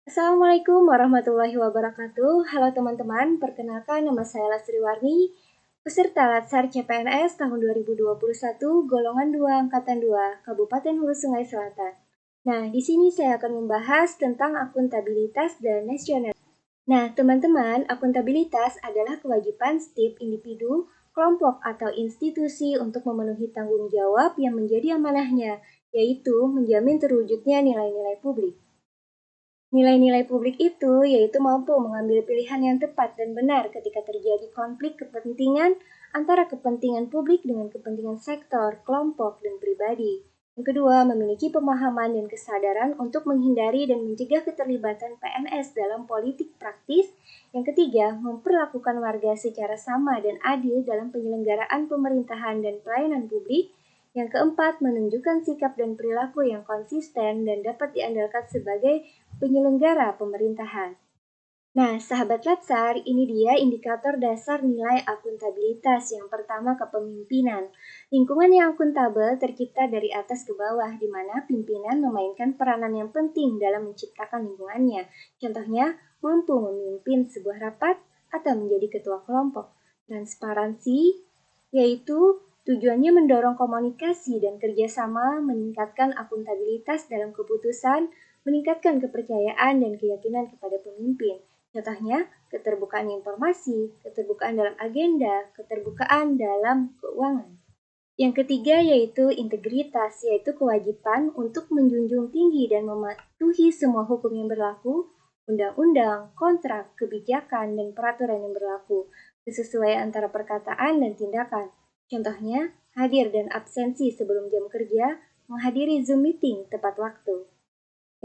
Assalamualaikum warahmatullahi wabarakatuh. Halo teman-teman, perkenalkan nama saya Lasri Warni, peserta Latsar CPNS tahun 2021, golongan 2, angkatan 2, Kabupaten Hulu Sungai Selatan. Nah, di sini saya akan membahas tentang akuntabilitas dan nasional. Nah, teman-teman, akuntabilitas adalah kewajiban setiap individu, kelompok, atau institusi untuk memenuhi tanggung jawab yang menjadi amanahnya, yaitu menjamin terwujudnya nilai-nilai publik. Nilai-nilai publik itu yaitu mampu mengambil pilihan yang tepat dan benar ketika terjadi konflik kepentingan antara kepentingan publik dengan kepentingan sektor, kelompok, dan pribadi. Yang kedua, memiliki pemahaman dan kesadaran untuk menghindari dan mencegah keterlibatan PNS dalam politik praktis. Yang ketiga, memperlakukan warga secara sama dan adil dalam penyelenggaraan pemerintahan dan pelayanan publik. Yang keempat, menunjukkan sikap dan perilaku yang konsisten dan dapat diandalkan sebagai penyelenggara pemerintahan. Nah, sahabat Latsar, ini dia indikator dasar nilai akuntabilitas. Yang pertama, kepemimpinan. Lingkungan yang akuntabel tercipta dari atas ke bawah, di mana pimpinan memainkan peranan yang penting dalam menciptakan lingkungannya. Contohnya, mampu memimpin sebuah rapat atau menjadi ketua kelompok. Transparansi, yaitu tujuannya mendorong komunikasi dan kerjasama, meningkatkan akuntabilitas dalam keputusan, meningkatkan kepercayaan dan keyakinan kepada pemimpin. Contohnya, keterbukaan informasi, keterbukaan dalam agenda, keterbukaan dalam keuangan. Yang ketiga yaitu integritas, yaitu kewajiban untuk menjunjung tinggi dan mematuhi semua hukum yang berlaku, undang-undang, kontrak, kebijakan, dan peraturan yang berlaku, kesesuaian antara perkataan dan tindakan. Contohnya, hadir dan absensi sebelum jam kerja, menghadiri Zoom meeting tepat waktu.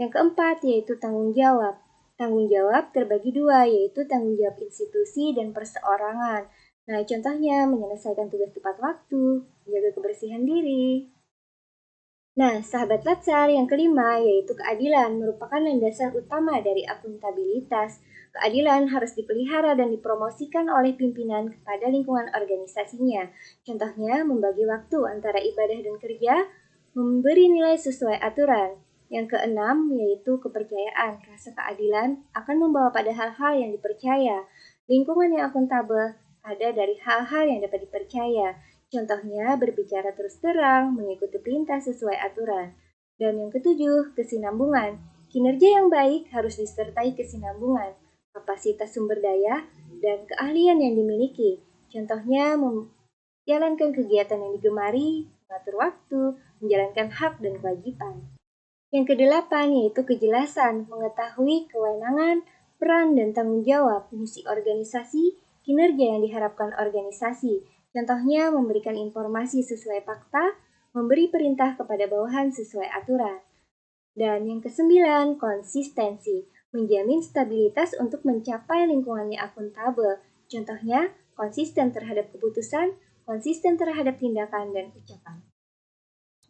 Yang keempat yaitu tanggung jawab. Tanggung jawab terbagi dua, yaitu tanggung jawab institusi dan perseorangan. Nah, contohnya menyelesaikan tugas tepat waktu, menjaga kebersihan diri. Nah, sahabat Latsar, yang kelima yaitu keadilan merupakan landasan utama dari akuntabilitas. Keadilan harus dipelihara dan dipromosikan oleh pimpinan kepada lingkungan organisasinya. Contohnya, membagi waktu antara ibadah dan kerja, memberi nilai sesuai aturan. Yang keenam yaitu kepercayaan. Rasa keadilan akan membawa pada hal-hal yang dipercaya. Lingkungan yang akuntabel ada dari hal-hal yang dapat dipercaya. Contohnya berbicara terus terang, mengikuti perintah sesuai aturan. Dan yang ketujuh, kesinambungan. Kinerja yang baik harus disertai kesinambungan, kapasitas sumber daya, dan keahlian yang dimiliki. Contohnya menjalankan kegiatan yang digemari, mengatur waktu, menjalankan hak dan kewajiban. Yang kedelapan yaitu kejelasan, mengetahui kewenangan, peran, dan tanggung jawab, misi organisasi, kinerja yang diharapkan organisasi. Contohnya memberikan informasi sesuai fakta, memberi perintah kepada bawahan sesuai aturan. Dan yang kesembilan, konsistensi, menjamin stabilitas untuk mencapai lingkungannya akuntabel. Contohnya, konsisten terhadap keputusan, konsisten terhadap tindakan dan ucapan.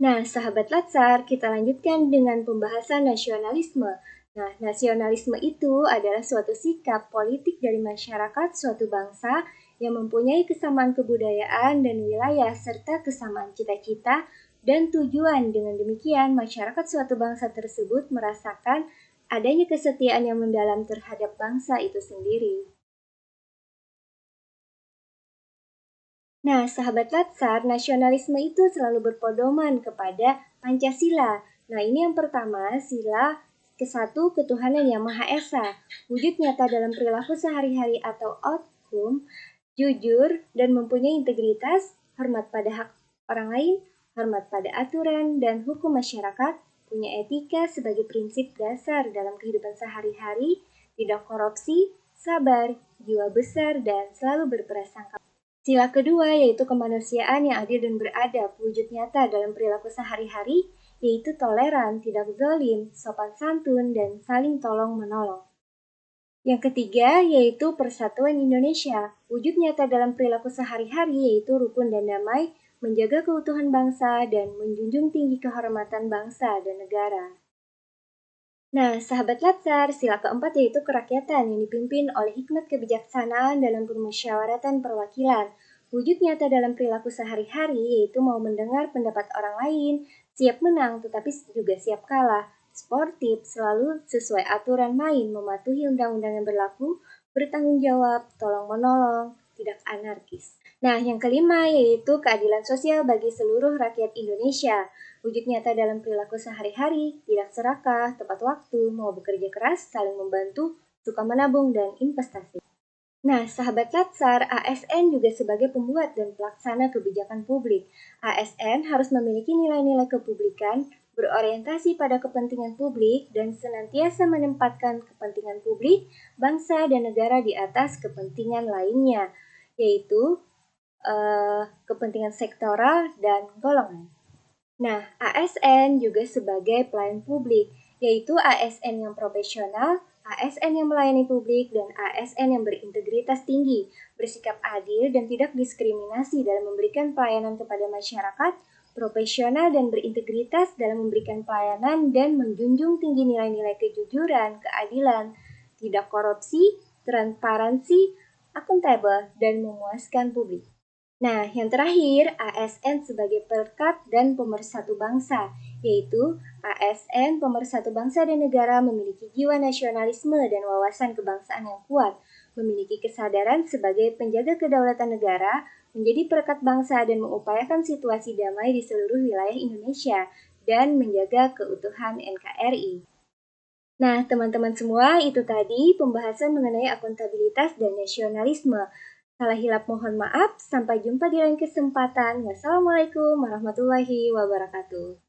Nah, sahabat Latsar, kita lanjutkan dengan pembahasan nasionalisme. Nah, nasionalisme itu adalah suatu sikap politik dari masyarakat suatu bangsa yang mempunyai kesamaan kebudayaan dan wilayah serta kesamaan cita-cita dan tujuan. Dengan demikian, masyarakat suatu bangsa tersebut merasakan adanya kesetiaan yang mendalam terhadap bangsa itu sendiri. Nah, sahabat Latsar, nasionalisme itu selalu berpedoman kepada Pancasila. Nah, ini yang pertama, sila ke-1 ketuhanan yang Maha Esa, wujud nyata dalam perilaku sehari-hari atau outcome, jujur dan mempunyai integritas, hormat pada hak orang lain, hormat pada aturan dan hukum masyarakat, punya etika sebagai prinsip dasar dalam kehidupan sehari-hari, tidak korupsi, sabar, jiwa besar, dan selalu berprasangka. Sila kedua yaitu kemanusiaan yang adil dan beradab, wujud nyata dalam perilaku sehari-hari, yaitu toleran, tidak zalim, sopan santun, dan saling tolong-menolong. Yang ketiga yaitu persatuan Indonesia, wujud nyata dalam perilaku sehari-hari yaitu rukun dan damai, menjaga keutuhan bangsa, dan menjunjung tinggi kehormatan bangsa dan negara. Nah, sahabat Latsar, sila keempat yaitu kerakyatan yang dipimpin oleh hikmat kebijaksanaan dalam permusyawaratan perwakilan. Wujud nyata dalam perilaku sehari-hari yaitu mau mendengar pendapat orang lain, siap menang tetapi juga siap kalah, sportif, selalu sesuai aturan main, mematuhi undang-undang yang berlaku, bertanggung jawab, tolong-menolong, tidak anarkis. Nah, yang kelima yaitu keadilan sosial bagi seluruh rakyat Indonesia. Wujud nyata dalam perilaku sehari-hari, tidak serakah, tepat waktu, mau bekerja keras, saling membantu, suka menabung, dan investasi. Nah, sahabat Latsar, ASN juga sebagai pembuat dan pelaksana kebijakan publik. ASN harus memiliki nilai-nilai kepublikan, berorientasi pada kepentingan publik, dan senantiasa menempatkan kepentingan publik, bangsa, dan negara di atas kepentingan lainnya, yaitu kepentingan sektoral dan golongan. Nah, ASN juga sebagai pelayan publik, yaitu ASN yang profesional, ASN yang melayani publik, dan ASN yang berintegritas tinggi, bersikap adil dan tidak diskriminasi dalam memberikan pelayanan kepada masyarakat, profesional dan berintegritas dalam memberikan pelayanan dan menjunjung tinggi nilai-nilai kejujuran, keadilan, tidak korupsi, transparansi, akuntabel, dan memuaskan publik. Nah, yang terakhir, ASN sebagai perekat dan pemersatu bangsa, yaitu ASN pemersatu bangsa dan negara memiliki jiwa nasionalisme dan wawasan kebangsaan yang kuat, memiliki kesadaran sebagai penjaga kedaulatan negara, menjadi perekat bangsa dan mengupayakan situasi damai di seluruh wilayah Indonesia, dan menjaga keutuhan NKRI. Nah, teman-teman semua, itu tadi pembahasan mengenai akuntabilitas dan nasionalisme. Salah hilap mohon maaf, sampai jumpa di lain kesempatan. Wassalamualaikum warahmatullahi wabarakatuh.